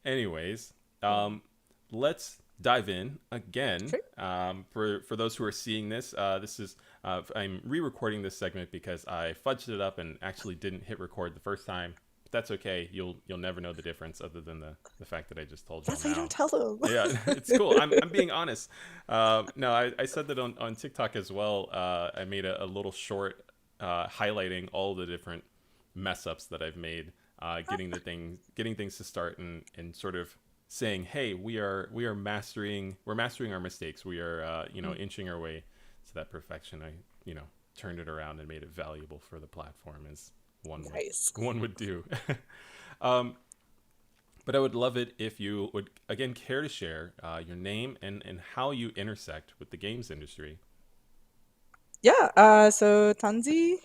Anyways, let's dive in again. Sure. For those who are seeing this, this is I'm re-recording this segment because I fudged it up and actually didn't hit record the first time. But that's okay. You'll never know the difference other than the fact that I just told y'all That's why you don't now. tell them. Yeah, it's cool. I'm being honest. No, I said that on TikTok as well. I made a little short highlighting all the different mess ups that I've made, getting things to start, and sort of saying, hey, we're mastering our mistakes. We are inching our way to that perfection. I turned it around and made it valuable for the platform as one would Nice. one would do. um, but I would love it if you would again care to share your name and how you intersect with the games industry. Yeah, so Tanzi,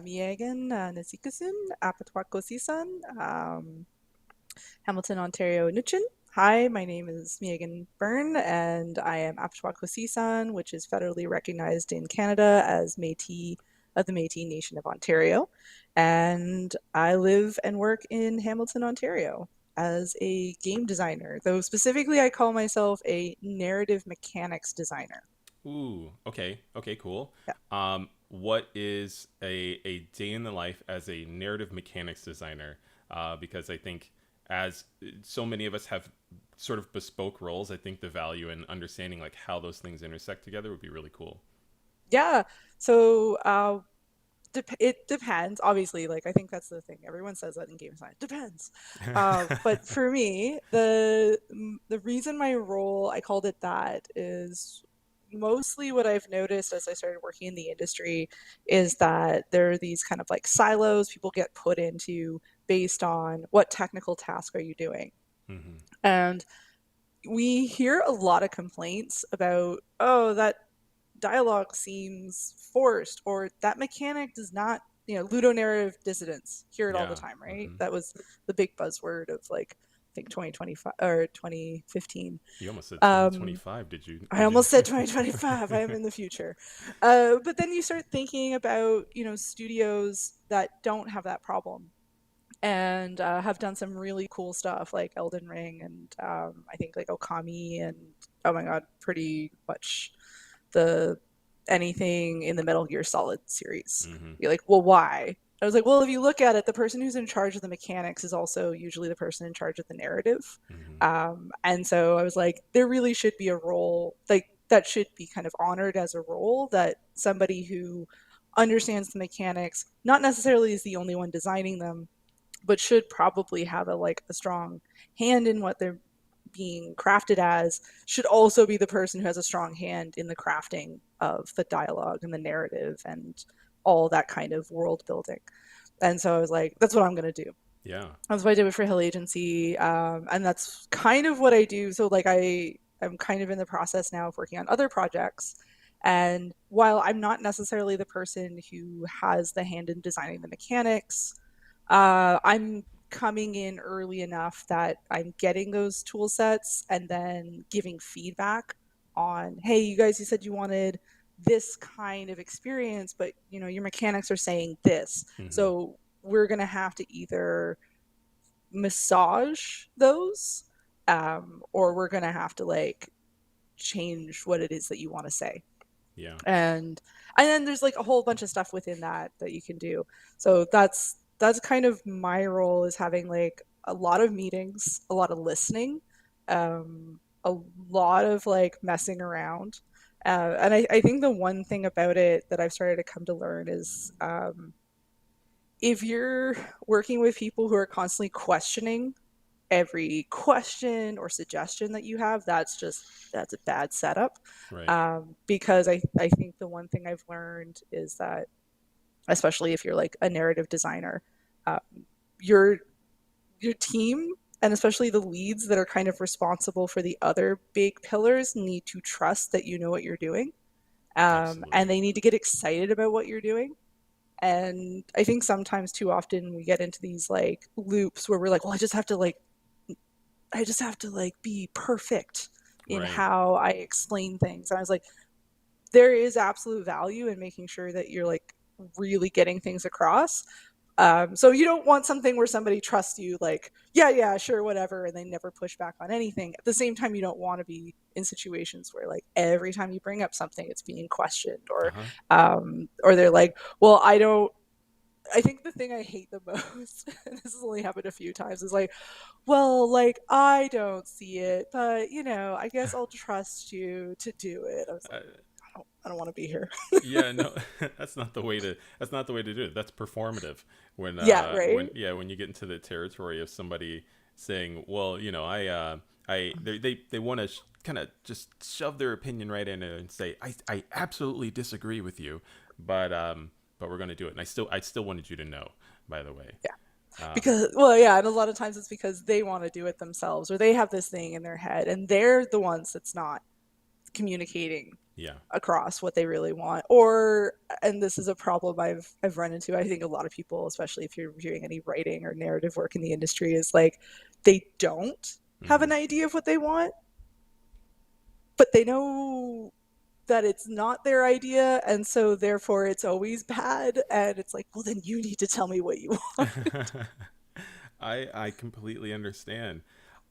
Meagan Nasikusun, Apatwakosisan, Hamilton, Ontario, Nutchin. Hi, my name is Meagan Byrne, and I am Apatwakosisan, which is federally recognized in Canada as Métis of the Métis Nation of Ontario. And I live and work in Hamilton, Ontario as a game designer, though specifically I call myself a narrative mechanics designer. Ooh, okay, cool. Yeah. What is a day in the life as a narrative mechanics designer? Because I think as so many of us have sort of bespoke roles, I think the value in understanding like how those things intersect together would be really cool. Yeah. So it depends. Obviously, like I think that's the thing. Everyone says that in game design. Depends. But for me, the reason my role I called it that is mostly what I've noticed as I started working in the industry is that there are these kind of like silos people get put into based on what technical task are you doing. Hmm. And we hear a lot of complaints about, oh, that dialogue seems forced, or that mechanic does not, ludonarrative dissidence. Hear it all the Yeah. time, right? Hmm. That was the big buzzword of like, I think 2025 or 2015. You almost said Um, 2025. Did you? I Did you? almost said 2025. I am in the future. But then you start thinking about, studios that don't have that problem and have done some really cool stuff like Elden Ring and I think like Okami and oh my god, pretty much the anything in the Metal Gear Solid series. Hmm. You're like, well, why? I was like, well, if you look at it, the person who's in charge of the mechanics is also usually the person in charge of the narrative. Hmm. And so I was like, there really should be a role like that should be kind of honored as a role that somebody who understands the mechanics, not necessarily is the only one designing them, but should probably have a strong hand in what they're being crafted as, should also be the person who has a strong hand in the crafting of the dialogue and the narrative and all that kind of world building. And so I was like, that's what I'm going to do. Yeah. That's what I did with For Hill Agency. And that's kind of what I do. So like I'm kind of in the process now of working on other projects. And while I'm not necessarily the person who has the hand in designing the mechanics, I'm coming in early enough that I'm getting those tool sets and then giving feedback on, hey, you guys, you said you wanted this kind of experience, but your mechanics are saying this. Hmm. So we're gonna have to either massage those, or we're gonna have to like change what it is that you want to say. Yeah. And then there's like a whole bunch of stuff within that you can do. So that's kind of my role, is having like a lot of meetings, a lot of listening, a lot of like messing around. And I think the one thing about it that I've started to come to learn is, if you're working with people who are constantly questioning every question or suggestion that you have, that's a bad setup. Right. Because I think the one thing I've learned is that, especially if you're like a narrative designer, um, your your team and especially the leads that are kind of responsible for the other big pillars need to trust that you know what you're doing, and Absolutely. they need to get excited about what you're doing. And I think sometimes too often we get into these like loops where we're like, well, I just have to like be perfect in Right. how I explain things. And I was like, there is absolute value in making sure that you're like really getting things across, So you don't want something where somebody trusts you, like, yeah, yeah, sure, whatever, and they never push back on anything. At the same time, you don't want to be in situations where, like, every time you bring up something, it's being questioned, Uh-huh. or they're like, well, I don't. I think the thing I hate the most, and this has only happened a few times, is like, well, like, I don't see it, but I guess I'll trust you to do it. I was Uh, like, I don't want to be here. yeah, no, that's not the way to do it. That's performative. Yeah, right. When you get into the territory of somebody saying, well, they want to kind of just shove their opinion right in and say, I absolutely disagree with you, but we're going to do it. And I still wanted you to know, by the way. Yeah. Um, Because, well, yeah, and a lot of times it's because they want to do it themselves, or they have this thing in their head and they're the ones that's not communicating yeah. across what they really want. Or, and this is a problem I've run into, I think a lot of people, especially if you're doing any writing or narrative work in the industry, is like they don't have Hmm. an idea of what they want, but they know that it's not their idea, and so therefore it's always bad, and it's like, well, then you need to tell me what you want. I completely understand.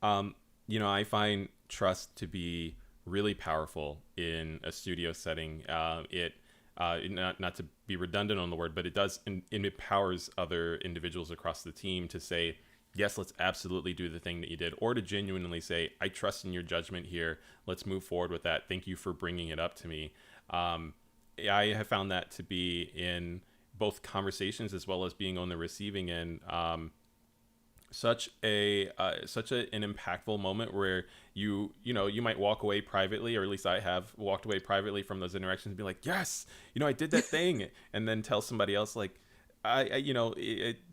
Um, I find trust to be really powerful in a studio setting. It not to be redundant on the word, but it empowers other individuals across the team to say, yes, let's absolutely do the thing that you did, or to genuinely say, I trust in your judgment here. Let's move forward with that. Thank you for bringing it up to me. Um, I have found that to be in both conversations as well as being on the receiving end. An impactful moment where you might walk away privately, or at least I have walked away privately from those interactions and be like, yes, I did that thing, and then tell somebody else like,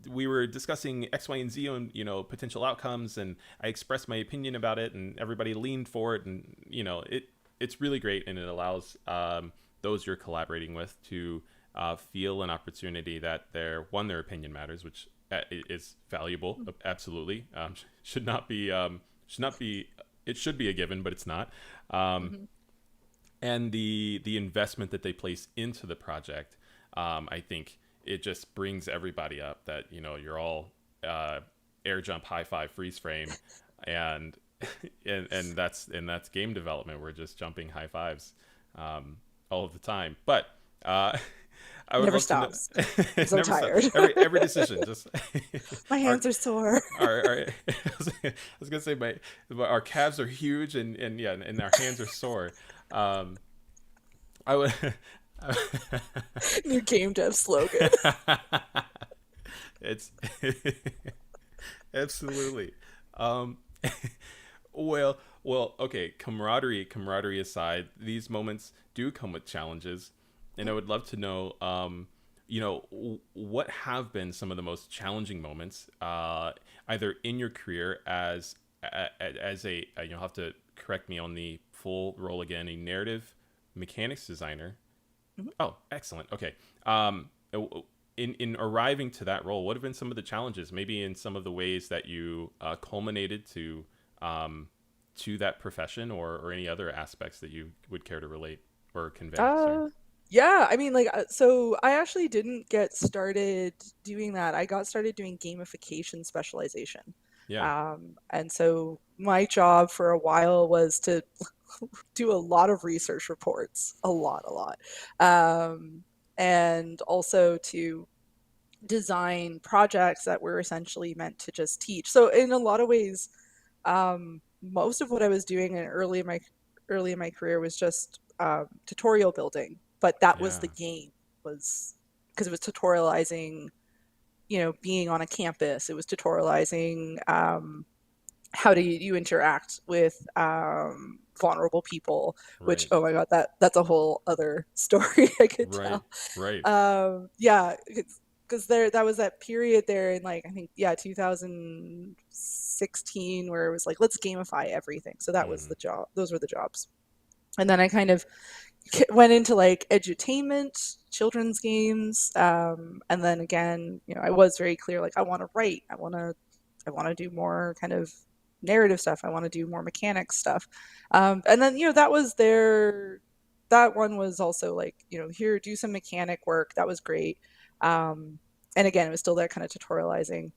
we were discussing X, Y, and Z on potential outcomes, and I expressed my opinion about it, and everybody leaned for it, and it's really great, and it allows those you're collaborating with to feel an opportunity that their opinion matters, which is valuable, absolutely. Should not be it should be a given, but it's not. Um, Mm-hmm. and the investment that they place into the project, I think it just brings everybody up that you're all air jump, high five, freeze frame, and and that's game development. We're just jumping high fives um, all of the time. But uh, I would Never love to know. stops. I'm It so never stops. tired. Every decision just My our hands are sore. our I was gonna say our calves are huge, and yeah, and our hands are sore. Um, I would. New game dev slogan. It's absolutely. Um, okay. Camaraderie aside, these moments do come with challenges, and I would love to know, what have been some of the most challenging moments, either in your career as you'll have to correct me on the full role again, a narrative mechanics designer. Mhm. Oh, excellent. Okay. In arriving to that role, what have been some of the challenges? Maybe in some of the ways that you culminated to that profession, or any other aspects that you would care to relate or convey. Sorry. Uh, yeah, I mean, like, so I actually didn't get started doing that. I got started doing gamification specialization. Yeah. And so my job for a while was to do a lot of research reports, a lot. And also to design projects that were essentially meant to just teach. So in a lot of ways, most of what I was doing early in my career was just tutorial building, but that was Yeah. the game, was because it was tutorializing, being on a campus. It was tutorializing how do you interact with vulnerable people, which, Right. oh my god, that's a whole other story I could Right. tell. Right. Yeah, because that was that period there in, like, I think, yeah, 2016, where it was like, let's gamify everything. So that was Mm. the job. Those were the jobs. And then I kind of went into like edutainment, children's games, and then again, I was very clear, like, I want to write. I want to do more kind of narrative stuff. I want to do more mechanics stuff. And then, that was there. That one was also like, here, do some mechanic work. That was great. Um, And again, it was still that kind of tutorializing.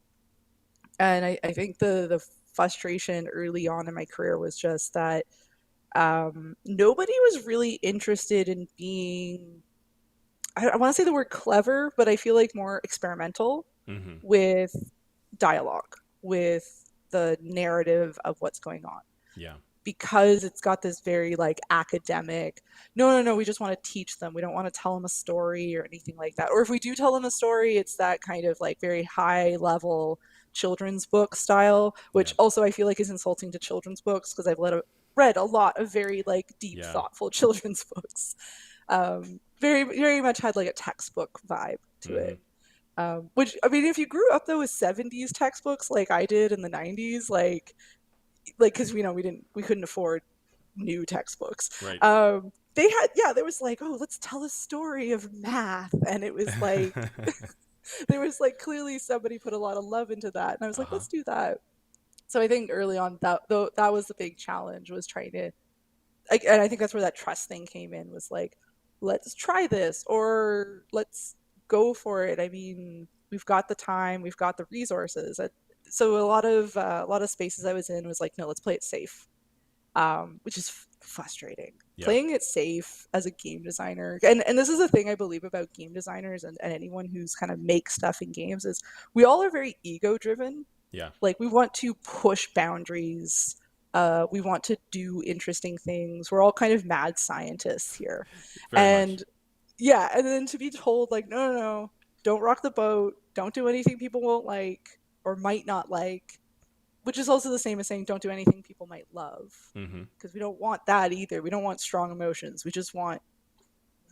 And I think the frustration early on in my career was just that nobody was really interested in being, I want to say the word clever, but I feel like more experimental Mm-hmm. with dialogue, with the narrative of what's going on. Yeah. Because it's got this very like academic, no, we just want to teach them. We don't want to tell them a story or anything like that. Or if we do tell them a story, it's that kind of like very high level children's book style, Yeah. which also I feel like is insulting to children's books because read a lot of very like deep, Yeah. thoughtful children's books. Very, very much had like a textbook vibe to Mm-hmm. it. Which I mean, if you grew up though with 70s textbooks like I did in the 90s, like because we couldn't afford new textbooks. Right. They had, yeah, there was like, oh, let's tell a story of math, and it was like there was like clearly somebody put a lot of love into that, and I was like, Uh-huh. let's do that. So I think early on that though that was the big challenge, was trying to like, and I think that's where that trust thing came in, was like, let's try this, or let's go for it. I mean, we've got the time, we've got the resources. So a lot of spaces I was in was like, no, let's play it safe, which is frustrating. Yeah. Playing it safe as a game designer, and this is the thing I believe about game designers and anyone who's kind of makes stuff in games, is we all are very ego driven. Yeah. Like we want to push boundaries. We want to do interesting things. We're all kind of mad scientists here. Very much. And yeah, and then to be told like, no, no, no, don't rock the boat, don't do anything people won't like or might not like, which is also the same as saying don't do anything people might love, Mm-hmm. because we don't want that either. We don't want strong emotions. We just want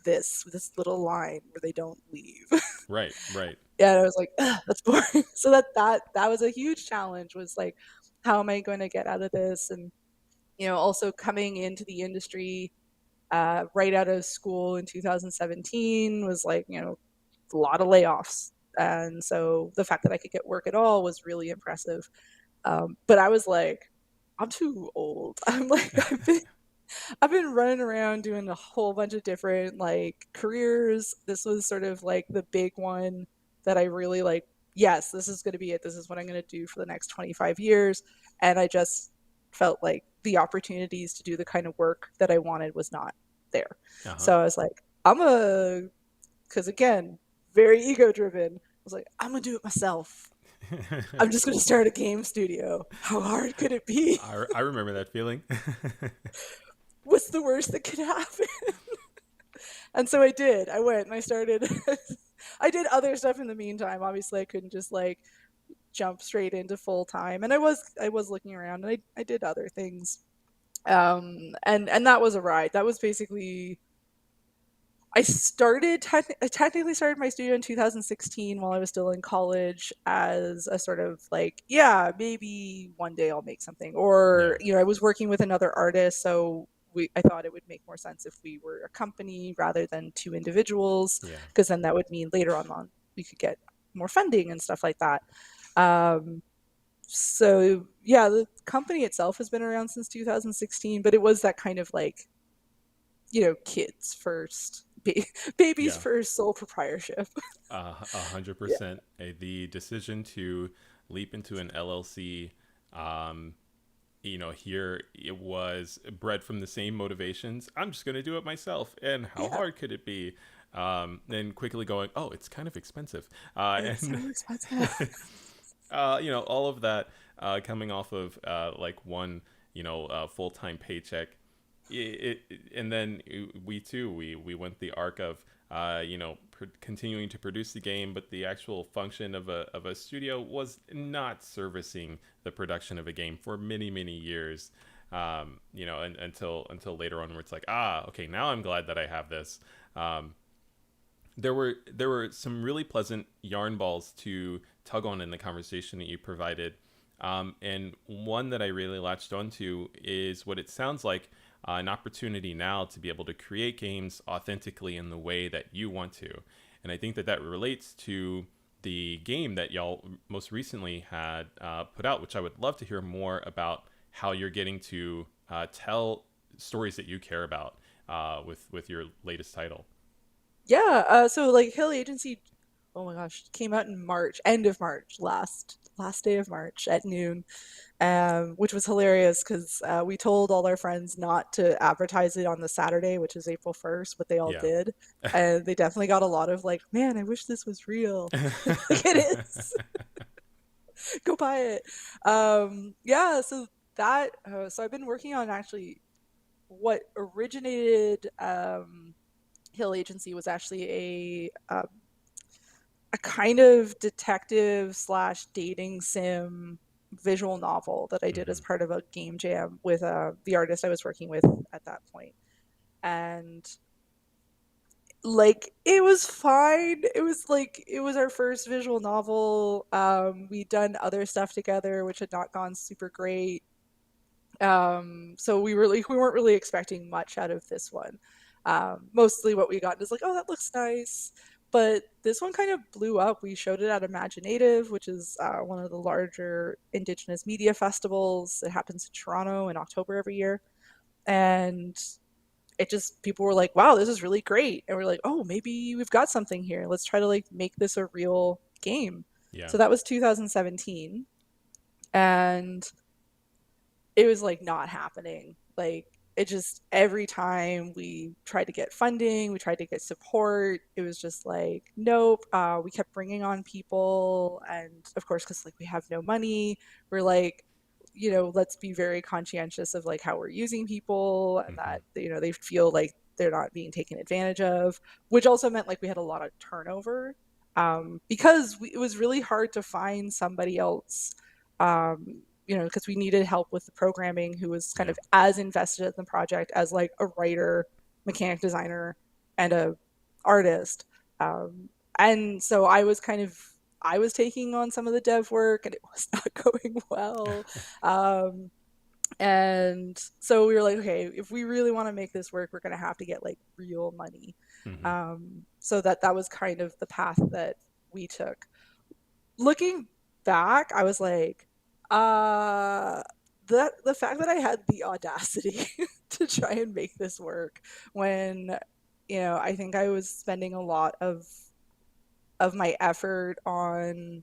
this little line where they don't leave. Right. Right. Yeah, and I was like, that's boring. So that was a huge challenge, was like, how am I going to get out of this? And also coming into the industry right out of school in 2017 was like, a lot of layoffs. And so the fact that I could get work at all was really impressive. But I was like, I'm too old. I'm like, I've been running around doing a whole bunch of different like careers. This was sort of like the big one that I really like. Yes, this is going to be it. This is what I'm going to do for the next 25 years. And I just felt like the opportunities to do the kind of work that I wanted was not there. Uh-huh. So I was like, because again, very ego driven. I was like, I'm going to do it myself. I'm just going to start a game studio. How hard could it be? I remember that feeling. What's the worst that could happen? And so I did. I went and I started. I did other stuff in the meantime. Obviously, I couldn't just like jump straight into full time, and I was looking around, and I did other things. And that was a ride. That was basically, I technically started my studio in 2016 while I was still in college, as a sort of like, yeah, maybe one day I'll make something. Yeah. Or, I was working with another artist, so I thought it would make more sense if we were a company rather than two individuals, Yeah. because then that would mean later on we could get more funding and stuff like that. Um, so yeah, the company itself has been around since 2016, but it was that kind of like, kids first, babies Yeah. first, sole proprietorship. 100%. The decision to leap into an LLC, um, here it was bred from the same motivations. I'm just going to do it myself. And how Yeah, hard could it be? Then quickly going, oh, it's kind of expensive. it's so And, expensive. all of that coming off of like one, full-time paycheck. And then we too, we went the arc of continuing to produce the game, but the actual function of a studio was not servicing the production of a game for many years. Until later on, where it's like, okay, now I'm glad that I have this. There were some really pleasant yarn balls to tug on in the conversation that you provided. And one that I really latched onto is what it sounds like, an opportunity now to be able to create games authentically in the way that you want to. And I think that relates to the game that y'all most recently had put out, which I would love to hear more about how you're getting to tell stories that you care about with your latest title. Yeah, so like Hill Agency oh my gosh, came out in March, end of March, last day of March at noon, which was hilarious because we told all our friends not to advertise it on the Saturday, which is April 1st, but they all Yeah. did. And they definitely got a lot of like, man, I wish this was real. Like it is. Go buy it. Yeah, so so I've been working on actually what originated Hill Agency was actually a kind of detective slash dating sim visual novel that I did Hmm. as part of a game jam with the artist I was working with at that point. And like it was fine. It was like it was our first visual novel. We'd done other stuff together which had not gone super great. So we weren't really expecting much out of this one. Mostly what we got is like, oh, that looks nice. But this one kind of blew up. We showed it at Imaginative, which is one of the larger Indigenous media festivals. It happens in Toronto in October every year. And it just, people were like, wow, this is really great. And we're like, oh, maybe we've got something here. Let's try to like make this a real game. Yeah. So that was 2017. And it was like not happening. Like it just every time we tried to get funding, we tried to get support, it was just like nope. We kept bringing on people, and of course, because like we have no money, we're like, let's be very conscientious of like how we're using people, and Hmm. that they feel like they're not being taken advantage of, which also meant like we had a lot of turnover because it was really hard to find somebody else because we needed help with the programming who was kind Yeah. of as invested in the project as like a writer, mechanic designer, and a artist. Um, and so I was taking on some of the dev work and it was not going well. Um, and so we were like, okay, if we really want to make this work, we're going to have to get like real money. Hmm. So that was kind of the path that we took. Looking back, I was like, uh, the fact that I had the audacity to try and make this work when, I think I was spending a lot of my effort on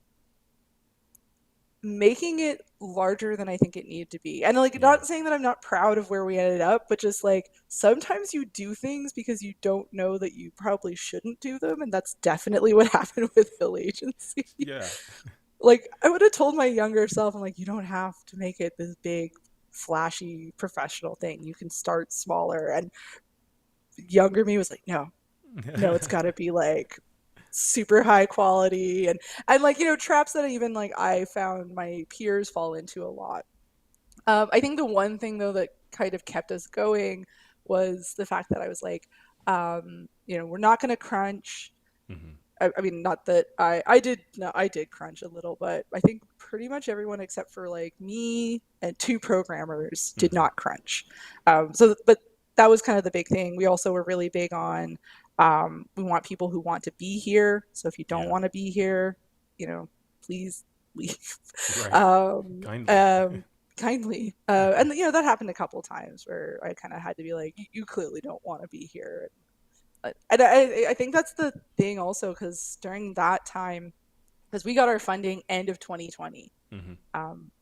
making it larger than I think it needed to be. And like Yeah. not saying that I'm not proud of where we ended up, but just like sometimes you do things because you don't know that you probably shouldn't do them, and that's definitely what happened with Hill Agency. Yeah. Like I would have told my younger self, I'm like, you don't have to make it this big, flashy, professional thing. You can start smaller. And younger me was like, no, no, it's got to be like super high quality and like traps that even like I found my peers fall into a lot. I think the one thing though that kind of kept us going was the fact that I was like, we're not going to crunch. Hmm. I mean, not that I did, no, I did crunch a little, but I think pretty much everyone except for like me and two programmers did Hmm. not crunch. But that was kind of the big thing. We also were really big on, we want people who want to be here. So if you don't Yeah. want to be here, please leave. Right. um, Kindly. um, kindly. And that happened a couple times where I kind of had to be like, you clearly don't want to be here. And I think that's the thing also because during that time, because we got our funding end of 2020, Hmm.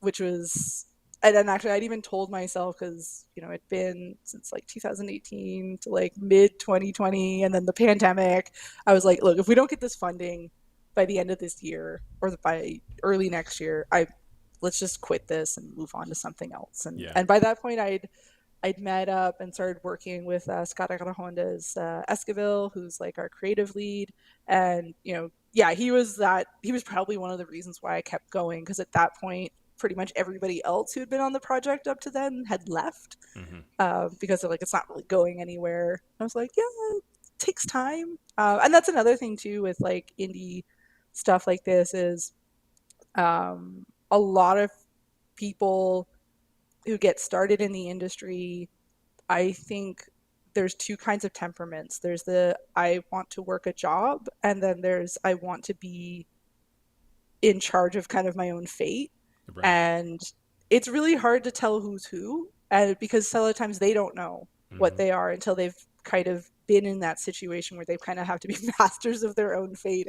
which was, and then actually I'd even told myself because it'd been since like 2018 to like mid 2020, and then the pandemic. I was like, look, if we don't get this funding by the end of this year or by early next year, I let's just quit this and move on to something else. And Yeah. and by that point, I'd met up and started working with Scott Honda's Esquivel, who's like our creative lead. And, yeah, he was probably one of the reasons why I kept going. Because at that point, pretty much everybody else who had been on the project up to then had left Hmm. because they're like, it's not really going anywhere. I was like, yeah, it takes time. And that's another thing too with like indie stuff like this is a lot of people who get started in the industry, I think there's two kinds of temperaments. There's the I want to work a job, and then there's I want to be in charge of kind of my own fate. Right. And it's really hard to tell who's who, and because a lot of times they don't know what Hmm. they are until they've kind of been in that situation where they kind of have to be masters of their own fate,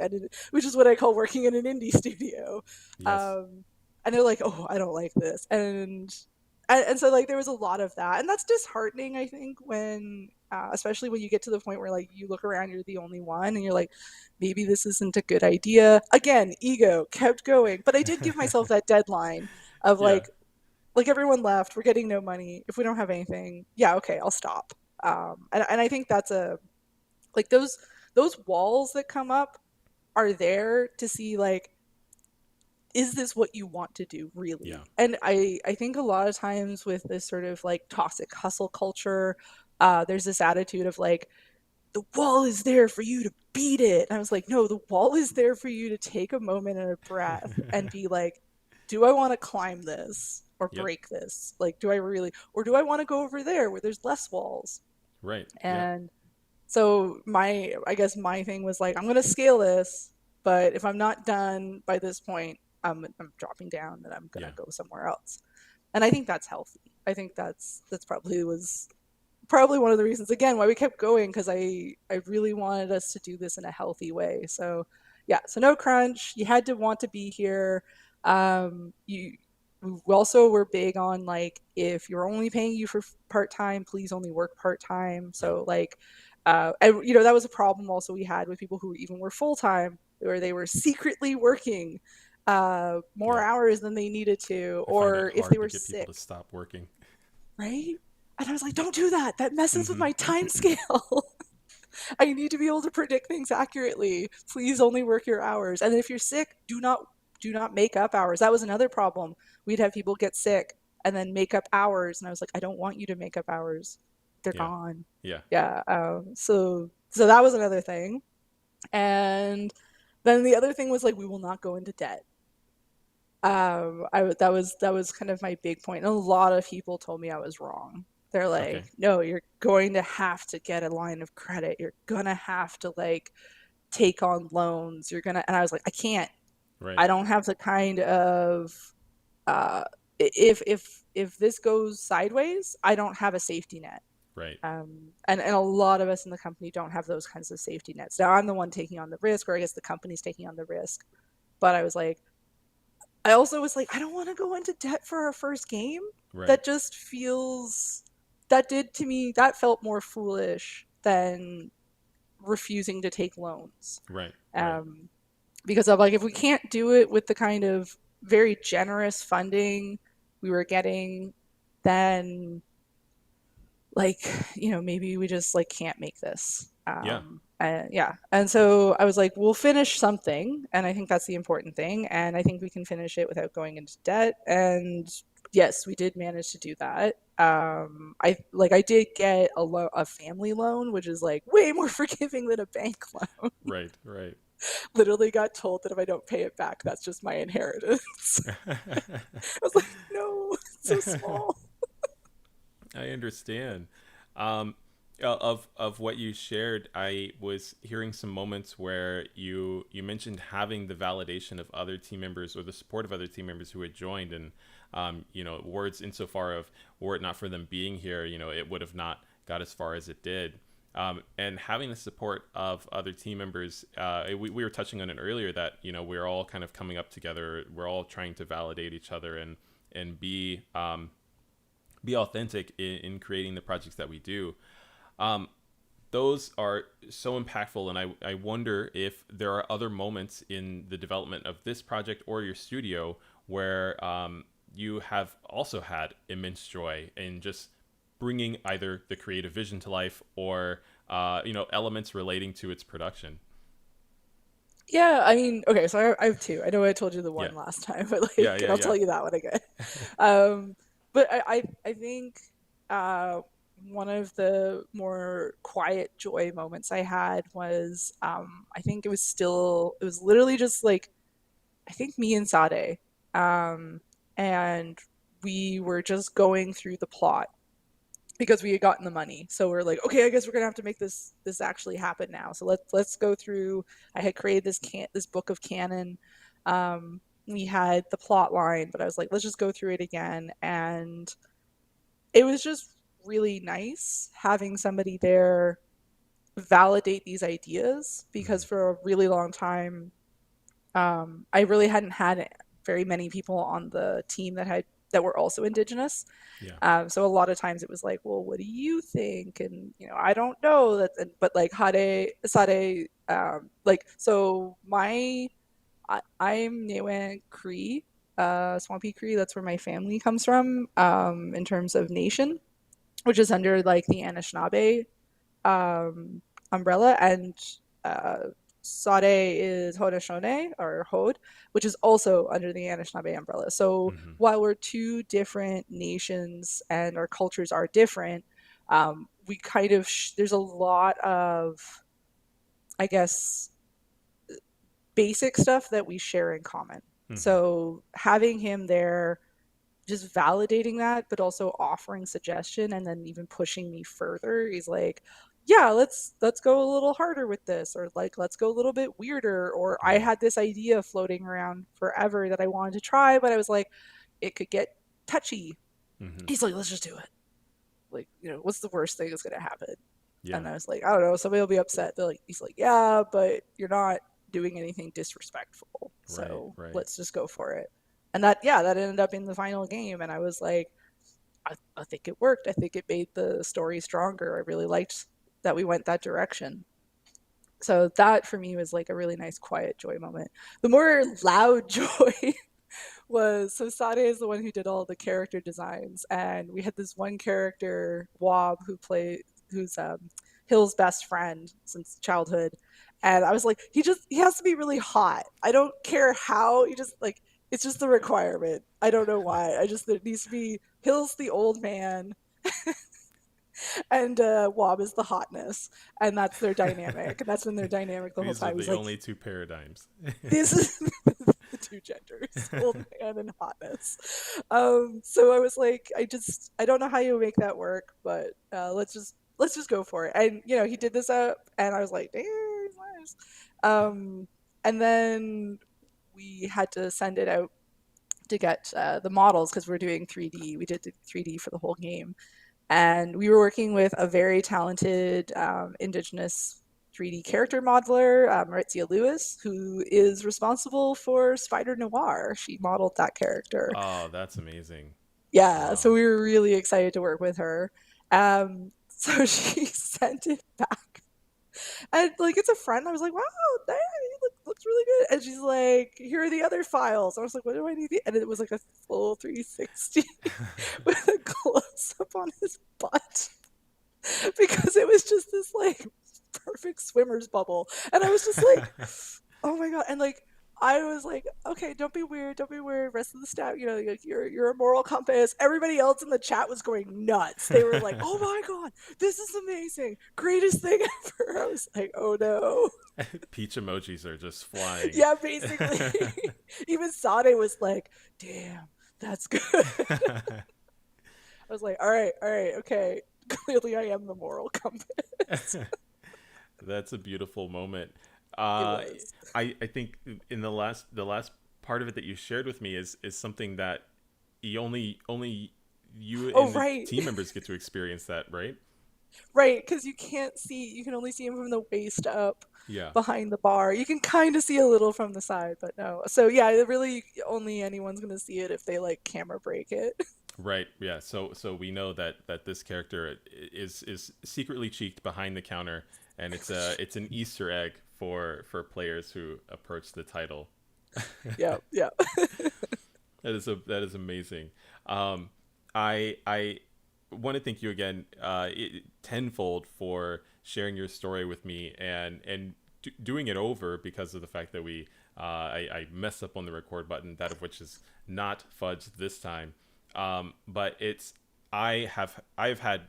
which is what I call working in an indie studio. Yes. Um, and they're like, oh, I don't like this, and so like there was a lot of that, and that's disheartening, I think, when especially when you get to the point where like you look around, you're the only one, and you're like, maybe this isn't a good idea. Again, ego kept going, but I did give myself that deadline of Yeah. like everyone left, we're getting no money. If we don't have anything, yeah, okay, I'll stop. And I think that's a like those walls that come up are there to see like, is this what you want to do Yeah. really? And I think a lot of times with this sort of like toxic hustle culture, there's this attitude of like, the wall is there for you to beat it. And I was like, no, the wall is there for you to take a moment and a breath and be like, do I want to climb this or Yep. break this? Like, do I really, or do I want to go over there where there's less walls? Right. Yep. And so I guess my thing was like, I'm going to scale this, but if I'm not done by this point, I'm dropping down and I'm going Yeah. to go somewhere else. And I think that's healthy. I think that's probably one of the reasons again why we kept going, because I really wanted us to do this in a healthy way. So yeah, so no crunch. You had to want to be here. You we also were big on like, if you're only paying you for part time, please only work part time. Yep. So like, and you know that was a problem also we had with people who even were full time, where they were secretly working more Yep. hours than they needed to, I find it or if they hard to were get people to sick, stop working. right? And I was like, don't do that. That messes with Hmm. my time scale. I need to be able to predict things accurately. Please only work your hours. And if you're sick, do not make up hours. That was another problem. We'd have people get sick and then make up hours, and I was like, I don't want you to make up hours. They're Yeah. gone. Yeah. Yeah. So that was another thing. And then the other thing was like, we will not go into debt. That was kind of my big point. And a lot of people told me I was wrong. They're like, Okay. no, you're going to have to get a line of credit. You're gonna have to like take on loans. You're gonna, and I was like, I can't. Right. I don't have the kind of uh, if this goes sideways, I don't have a safety net. Right. And a lot of us in the company don't have those kinds of safety nets. Now I'm the one taking on the risk, or I guess the company's taking on the risk. But I was like, I also was like, I don't want to go into debt for our first game. Right. That just feels, that did to me, that felt more foolish than refusing to take loans. Right. Right. Um, because I'm like, if we can't do it with the kind of very generous funding we were getting, then like, maybe we just like can't make this. Yeah. Yeah. And so I was like, we'll finish something. And I think that's the important thing. And I think we can finish it without going into debt. And yes, we did manage to do that. I did get a family loan, which is like way more forgiving than a bank loan. Right. Right. Literally got told that if I don't pay it back, that's just my inheritance. I was like, no, it's so small. I understand. Um, of what you shared, I was hearing some moments where you mentioned having the validation of other team members or the support of other team members who had joined, and words insofar of, were it not for them being here, it would have not got as far as it did. And having the support of other team members, we were touching on it earlier that we're all kind of coming up together. We're all trying to validate each other and be authentic in creating the projects that we do. Um, those are so impactful, and I wonder if there are other moments in the development of this project or your studio where you have also had immense joy in just bringing either the creative vision to life or elements relating to its production. Yeah, I mean, okay, so I have two. I know I told you the Yeah. one last time, but Yeah. like, and Yeah. I'll Yeah. tell you that one again. Um, but I think uh, one of the more quiet joy moments I had was I think it was literally just like, I think me and Sade, um, and we were just going through the plot because we had gotten the money. So we're like, okay, I guess we're gonna have to make this actually happen now. So let's go through. I had created this book of canon. We had the plot line, but I was like, let's just go through it again. And it was just really nice having somebody there validate these ideas, because Hmm. for a really long time, I really hadn't had very many people on the team that were also Indigenous. Yeah. So a lot of times it was like, well, what do you think? And I don't know that, but like Hade, Sade, like so I'm Niue Cree, Swampy Cree. That's where my family comes from, in terms of nation, which is under like the Anishinaabe um, umbrella, and uh, Sade is Haudenosaunee or Hode, which is also under the Anishinaabe umbrella. So Hmm. while we're two different nations and our cultures are different, we kind of there's a lot of, I guess, basic stuff that we share in common. Hmm. So having him there, just validating that, but also offering suggestion and then even pushing me further. He's like, yeah, let's go a little harder with this, or like let's go a little bit weirder. Or I Yeah. had this idea floating around forever that I wanted to try, but I was like, it could get touchy. Hmm. He's like, let's just do it. Like, what's the worst thing that's gonna happen? Yeah. And I was like, I don't know, somebody will be upset. He's like, yeah, but you're not doing anything disrespectful. Right. So Right. let's just go for it. And that, yeah, that ended up in the final game. And I was like, I think it worked. I think it made the story stronger. I really liked that we went that direction. So that for me was like a really nice quiet joy moment. The more loud joy was, so Sade is the one who did all the character designs, and we had this one character, Wob, who's Hill's best friend since childhood, and I was like, he has to be really hot. I don't care how. He just like, it's just the requirement. I don't know why. I just, there needs to be, Hill's the old man, and Wob is the hotness, and that's their dynamic, and that's been their dynamic the whole These are time. He's the like, only two paradigms. this is the two genders, old man and hotness. So I was like, I don't know how you make that work, but let's just go for it. And he did this up, and I was like, damn, he's nice. And then we had to send it out to get the models, because we're doing 3D. We did 3D for the whole game, and we were working with a very talented Indigenous 3D character modeler, Maritzia Lewis, who is responsible for Spider Noir. She modeled that character. Oh, that's amazing. Yeah, so Wow. we were really excited to work with her. So she sent it back, and like it's a friend. I was like, wow, that looks really good. And she's like, here are the other files. I was like, what do I need? And it was like a full 360 with a close up on his butt. Because it was just this like perfect swimmer's bubble. And I was just like, oh my god. And like I was like, okay, don't be weird, don't be weird. Rest of the staff, like you're a moral compass. Everybody else in the chat was going nuts. They were like, oh my god, this is amazing, greatest thing ever. I was like, oh no. Peach emojis are just flying. Yeah, basically. Even Sade was like, damn, that's good. I was like, all right, okay. Clearly I am the moral compass. That's a beautiful moment. It Uh, was. I think in the last part of it that you shared with me is something that only you Oh, and the right. team members get to experience that, right? Right, because you can only see him from the waist up Yeah. behind the bar. You can kind of see a little from the side, but no. So yeah, it really only anyone's gonna see it if they like camera break it. Right. Yeah. So we know that this character is secretly cheeked behind the counter, and it's an Easter egg for players who approach the title. Yeah, yeah. That is amazing. Um, I want to thank you again, tenfold, for sharing your story with me and doing it over because of the fact that I messed up on the record button, that of which is not fudged this time. But I've had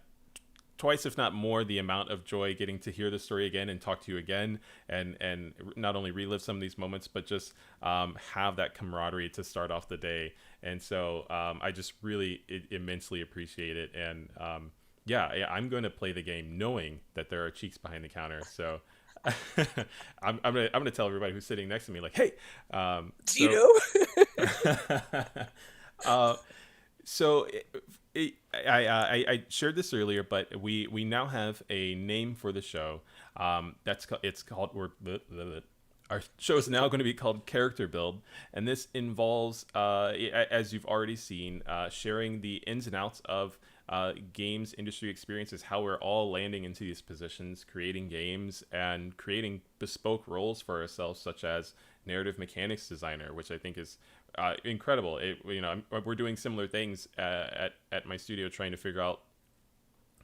twice, if not more, the amount of joy getting to hear the story again and talk to you again, and not only relive some of these moments, but just have that camaraderie to start off the day. And so I just really immensely appreciate it. And yeah, I'm going to play the game knowing that there are cheeks behind the counter. So I'm gonna tell everybody who's sitting next to me, like, hey. Do you So know? uh, so I shared this earlier, but we now have a name for the show. It's called our show is now going to be called Character Build, and this involves, as you've already seen, sharing the ins and outs of games industry experiences, how we're all landing into these positions, creating games, and creating bespoke roles for ourselves, such as narrative mechanics designer, which I think is incredible. We're doing similar things at my studio, trying to figure out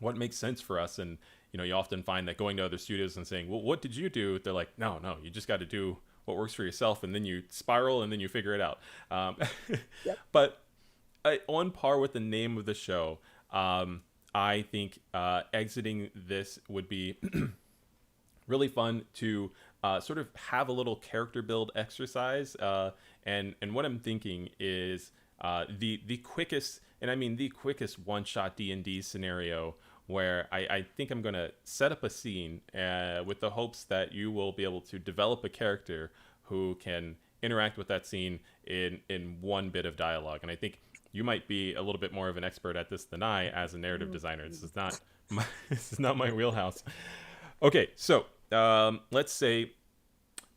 what makes sense for us. And you often find that going to other studios and saying, well, what did you do? They're like, no, you just got to do what works for yourself, and then you spiral and then you figure it out. um, Yep. but on par with the name of the show, I think exiting this would be really fun to sort of have a little character build exercise. And what I'm thinking is the quickest, and I mean the quickest one shot D&D scenario, where I think I'm going to set up a scene with the hopes that you will be able to develop a character who can interact with that scene in one bit of dialogue. And I think you might be a little bit more of an expert at this than I, as a narrative designer. This is not this is not my wheelhouse. Okay, so let's say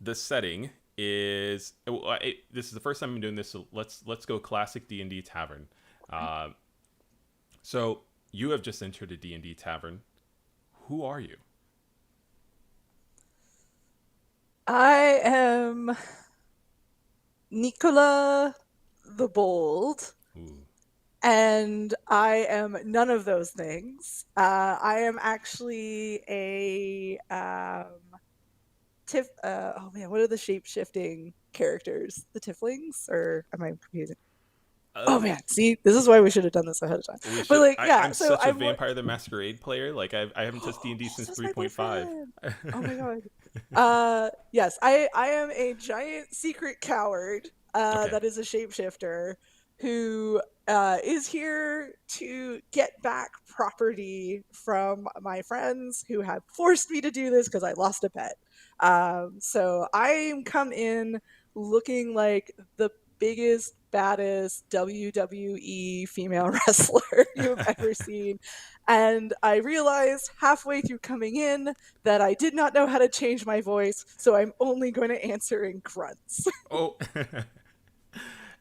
the setting is this is the first time I'm doing this, so let's go classic D&D tavern. Uh, so you have just entered a D&D tavern. Who are you? I am Nicola the Bold, Ooh. and I am none of those things. I am actually a oh man, what are the shape shifting characters? The Tieflings, or am I confusing? Oh Uh, man, see, this is why we should have done this ahead of time. we But should. like, yeah, I'm so such a I'm more. Vampire the Masquerade player. Like I haven't touched D&D Oh, since that's my 3.5. boyfriend. Oh my god. Yes, I am a giant secret coward Okay. that is a shapeshifter who is here to get back property from my friends who have forced me to do this because I lost a bet. So I come in looking like the biggest, baddest WWE female wrestler you've ever seen. And I realized halfway through coming in that I did not know how to change my voice, so I'm only going to answer in grunts. Oh,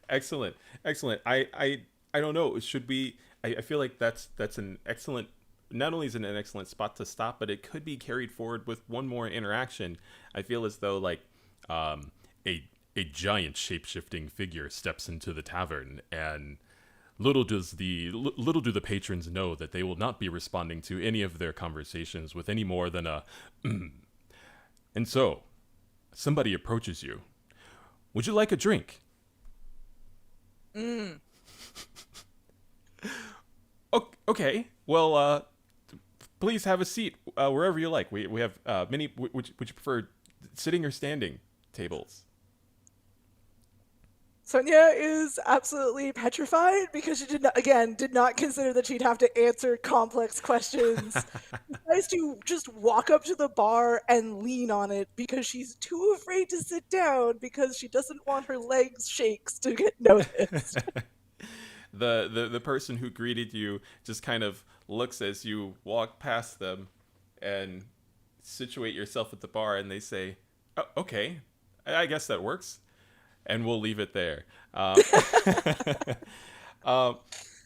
excellent, excellent. I don't know. Should we? I feel like that's an excellent. Not only is it an excellent spot to stop, but it could be carried forward with one more interaction. I feel as though like um, a giant shape shifting figure steps into the tavern, and little do the patrons know that they will not be responding to any of their conversations with any more than a. And so, somebody approaches you. Would you like a drink? Mm. Okay. Well, please have a seat wherever you like. We have many. Would you prefer sitting or standing tables? Sonia is absolutely petrified because she did not consider that she'd have to answer complex questions. She tries to just walk up to the bar and lean on it because she's too afraid to sit down because she doesn't want her legs shakes to get noticed. The person who greeted you just kind of looks as you walk past them and situate yourself at the bar, and they say, oh, "Okay, I guess that works," and we'll leave it there. Um,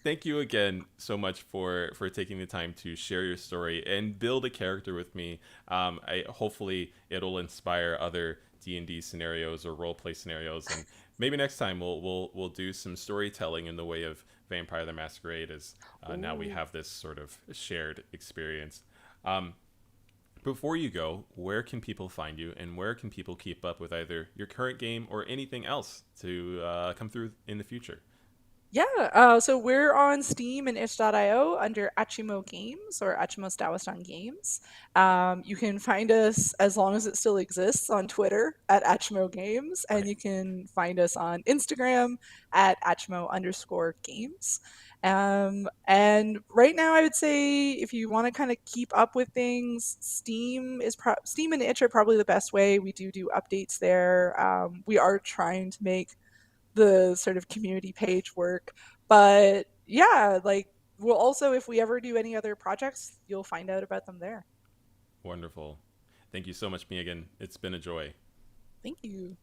thank you again so much for taking the time to share your story and build a character with me. Hopefully it'll inspire other D&D scenarios or role play scenarios, and maybe next time we'll do some storytelling in the way of Vampire the Masquerade, as now we Ooh. have this sort of shared experience. Um, Before you go, where can people find you, and where can people keep up with either your current game or anything else to come through in the future? Yeah, so we're on Steam and itch.io under Achimo Games or Achimostawinan Games. You can find us, as long as it still exists, on Twitter at Achimo Games, and Right. you can find us on Instagram at Achimo_games. And right now, I would say if you want to kind of keep up with things, Steam and itch are probably the best way. We do updates there. We are trying to make the sort of community page work. But yeah, like Well, also, if we ever do any other projects, you'll find out about them there. Wonderful. Thank you so much, Megan. It's been a joy. Thank you.